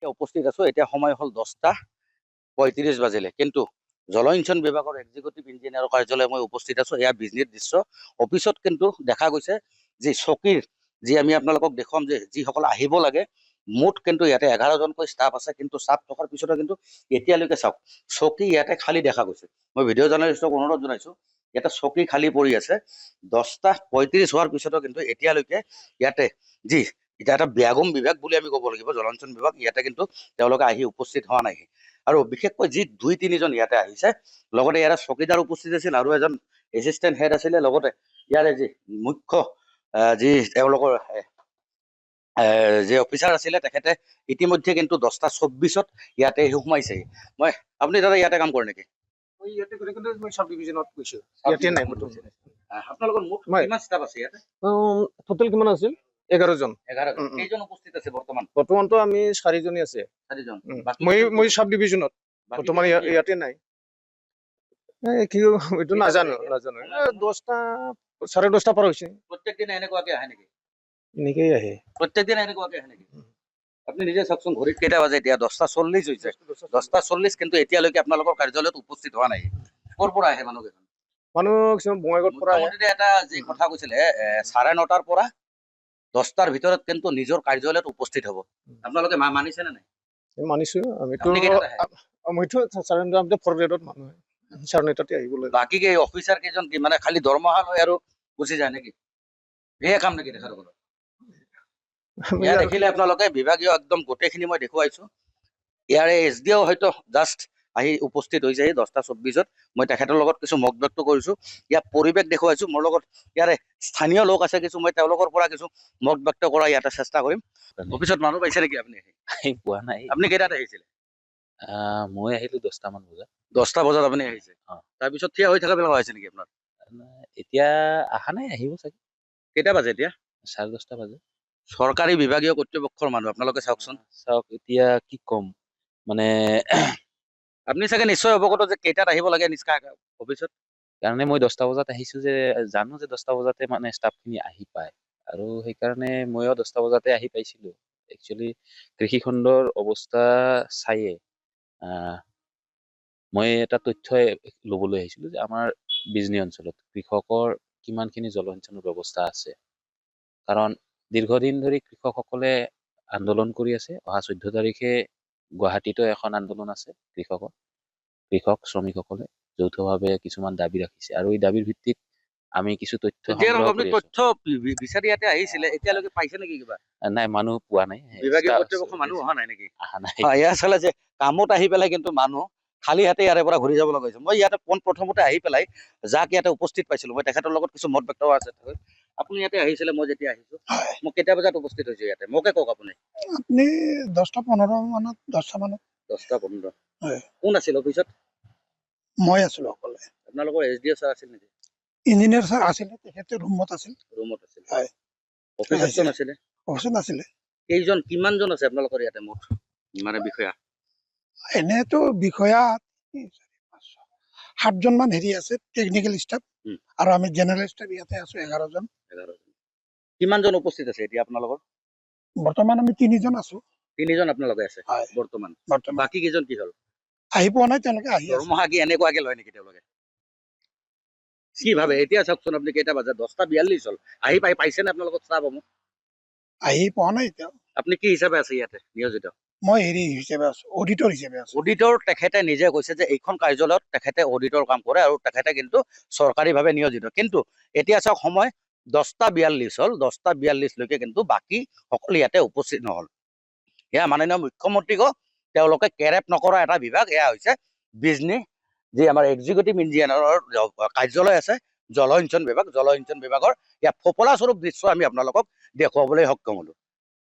এতিয়া উপস্থিত আছো। এতিয়া সময় হল 10:35 বাজিলে, কিন্তু জলসিঞ্চন বিভাগৰ এক্সিকিউটিভ ইঞ্জিনিয়াৰৰ কাৰ্যালয়ে মই উপস্থিত আছো। এয়া বিজনেছ দৃশ্য। অফিচত কিন্তু দেখা গৈছে যে চকীৰ যি আমি আপোনালোকক দেখুৱাম যে যিসকল আহিব লাগে, মুঠ কিন্তু ইয়াতে 11জনকৈ ষ্টাফ আছে, কিন্তু ষ্টাফ থকাৰ পিছতো কিন্তু এতিয়ালৈকে চাওক চকী ইয়াতে খালী দেখা গৈছে। মই ভিডিঅ' জাৰ্নেলিষ্টক অনুৰোধ জনাইছো, ইয়াতে চকী খালী পৰি আছে। 10:35 হোৱাৰ পিছতো কিন্তু এতিয়ালৈকে ইয়াতে যি এতিয়া এটা ব্যাগম বিভাগ বুলি আমি ক'ব লাগিব, জলসিঞ্চন বিভাগ, ইয়াতে কিন্তু তেওঁলোকে আহি উপস্থিত হোৱা নাই। আৰু বিশেষকৈ যি 2-3জন ইয়াতে আহিছে, লগতে ইয়াৰে চকীদাৰ উপস্থিত আছিল আৰু এজন এছিষ্টেণ্ট হেড আছিলে, লগতে ইয়াৰে যি মুখ্য যি তেওঁলোকৰ যি অফিচাৰ আছিলে তেখেতে ইতিমধ্যে কিন্তু 10:24 ইয়াতে সোমাইছে। আপুনি দাদা ইয়াতে কাম কৰে নেকি? সাব ডিভিজনত গৈছো, ইয়াতে নাই আপোনালোকৰ মুঠ কিমান ষ্টাফ আছে ইয়াতে? টোটেল কিমান আছিল? 11জন। 11জন। কেইজন উপস্থিত আছে বৰ্তমান? বৰ্তমানতো আমি 4জনেই আছে। 4জন। মই সাব ডিভিজনত বৰ্তমান ইয়াতে নাই। কি এইটো নাজানো 10টা 10:30 পাৰ হৈছে। প্ৰত্যেক দিনে এনেকুৱাকে আহে নেকি? এনেকেই আহে প্ৰত্যেক দিনে এনেকুৱাকে আহে নেকি? আপুনি নিজে চাওকচোন, ঘড়ীত কেইটা বাজে এতিয়া? 10:40 হৈছে। 10:40 কিন্তু এতিয়ালৈকে আপোনালোকৰ কাৰ্যালয়ত উপস্থিত হোৱা নাই। ক'ৰ পৰা আহে মানুহকেইজন? মানুহ কিছুমান বঙাইগাঁৱৰ পৰা আহে। মুখ্যমন্ত্ৰীয়ে এটা যি কথা কৈছিলে 9:30 পৰা 10টাৰ ভিতৰত কিন্তু নিজৰ কাৰ্যালয়ত উপস্থিত হ'ব। আপোনালোকে মানিছে নে নাই? মানিছো। আমিতো আপুনি কেইটাত আহে? মইতো 4 ফৰ গ্ৰেডত মানুহ 9:30 আহিব লাগে। বাকী কি অফিচাৰ কেইজন কি মানে খালি দৰমহা লয় আৰু গুচি যায় নেকি? এয়া কাম নেকি দেখাৰ কথা? এয়া দেখিলে আপোনালোকে বিভাগীয় একদম গোটেইখিনি মই দেখুৱাইছো। ইয়াৰে SDO হয়তো জাষ্ট আহি উপস্থিত হৈছে 10:24। মই তেখেতৰ লগত কিছু মত ব্যক্ত কৰিছো, ইয়াৰ পৰিৱেশ দেখুৱাইছো। মোৰ লগত ইয়াৰে স্থানীয় লোক আছে কিছু, মই তেওঁলোকৰ পৰা কিছু মত ব্যক্ত কৰা ইয়াতে চেষ্টা কৰিম। অফিচত মানুহ পাইছে নেকি আপুনি? পোৱা নাই। আপুনি কেইটাত আহিছিলে? মই আহিলো 10টা মান বজাত। 10টা বজাত আপুনি আহিছে? তাৰপিছত থিয় হৈ থকা বেলা হৈছে নেকি আপোনাৰ? এতিয়া অহা নাই, আহিব চাগে। কেইটা বাজে এতিয়া? 10:30 বাজে। চৰকাৰী বিভাগীয় কৰ্তৃপক্ষৰ মানুহ আপোনালোকে চাওকচোন। চাওক এতিয়া কি কম, মানে আপুনি চাগে নিশ্চয় অৱগত যে কেইটাত আহিব লাগে নিষ্কায় অফিচত। কাৰণে মই 10টা বজাত আহিছো, যে জানো যে 10টা বজাতে মানে ষ্টাফখিনি আহি পায়, আৰু সেইকাৰণে ময়ো 10টা বজাতে আহি পাইছিলো। একচুৱেলি কৃষি খণ্ডৰ অৱস্থা চাইয়ে মই এটা তথ্য ল'বলৈ আহিছিলো যে আমাৰ বিজনী অঞ্চলত কৃষকৰ কিমানখিনি জলসিঞ্চনৰ ব্যৱস্থা আছে। কাৰণ দীৰ্ঘদিন ধৰি কৃষকসকলে আন্দোলন কৰি আছে। অহা 14 তাৰিখে গুৱাহাটীতো এখন আন্দোলন আছে কৃষক শ্ৰমিকসকলে যৌথভাৱে কিছুমান দাবী ৰাখিছে, আৰু এই দাবীৰ ভিত্তিত আমি কিছু তথ্য সংগ্ৰহ কৰি আছো। তথ্য বিচাৰি ইয়াতে আহিছিলে, এতিয়ালৈকে পাইছে নেকি কিবা? নাই, মানুহ পোৱা নাই। বিভাগীয় কৰ্তৃপক্ষৰ মানুহ অহা নাই নেকি? অহা নাই। এয়া আচলতে যে কামত আহি পেলাই কিন্তু মানুহ খালী হাতে ইয়াৰে পৰা ঘূৰি যাব লগা হৈছে। মই ইয়াতে প্ৰথমতে আহি পেলাই যাক ইয়াতে উপস্থিত পাইছিলো, মই তেখেতৰ লগত কিছু মত ব্যক্ত আছে। আপুনি ইয়াতে আহিছিলে, মই যেতিয়া আহিছো, মই কেইটা বজাত উপস্থিত হৈছো ইয়াতে মোকে কওক আপুনি। আপুনি 10:15 মানত 10টা মানত 10:15। হয়। কোন আছিল অফিচত? মই আছিলো অকলে। আপোনালোকৰ SDO ছাৰ আছিল নেকি? ইঞ্জিনিয়াৰ ছাৰ আছিলে, তেখেতে ৰুমত আছিল। ৰুমত আছিল। হয়। অফিচত কোন আছিলে? অফিচত আছিলে। কিমানজন আছে আপোনালোকৰ ইয়াতে মুঠ মানে বিষয়া? এনেতো বিষয়া 7জন মান আছে টেকনিকেল ষ্টাফ, আৰু আমি জেনেৰেল ষ্টাফ ইয়াতে আছো 11জন। কিমানজন উপস্থিত আছে এতিয়া আপোনালোকৰ? বৰ্তমান আমি 3জন আছো। 3জন আপোনালোকে আছে বৰ্তমান? বাকী কেইজন কি হ'ল? আহি পোৱা নাই, তেওঁলোকে আহি আছে। দৰমহা কি এনেকুৱাকে লয় নেকি তেওঁলোকে? কি ভাবে এতিয়া? চাওকচোন আপুনি, কেইটা বাজে? 10:42 হ'ল। আহি পাইছে নে আপোনালোকক ষ্টাফ? আহি পোৱা নাই এতিয়া। আপুনি কি হিচাপে আছে ইয়াতে নিয়োজিত? মই হেৰি হিচাপে আছো, অডিটৰ হিচাপে আছো। অডিটৰ তেখেতে নিজে কৈছে যে এইখন কাৰ্যালয়ত তেখেতে অডিটৰ কাম কৰে, আৰু তেখেতে কিন্তু চৰকাৰীভাৱে নিয়োজিত। কিন্তু এতিয়া চাওক, সময় 10:42 হ'ল। 10:42 লৈকে কিন্তু বাকী সকলো ইয়াতে উপস্থিত নহল। এয়া মাননীয় মুখ্যমন্ত্ৰীক তেওঁলোকে কেৰেপ নকৰা এটা বিভাগ, এয়া হৈছে বিজনী যি আমাৰ এক্সিকিউটিভ ইঞ্জিনিয়াৰৰ কাৰ্যালয় আছে, জলসিঞ্চন বিভাগ। জলসিঞ্চন বিভাগৰ ইয়াত ফোপলা স্বৰূপ দৃশ্য আমি আপোনালোকক দেখুৱাবলৈ সক্ষম হলো।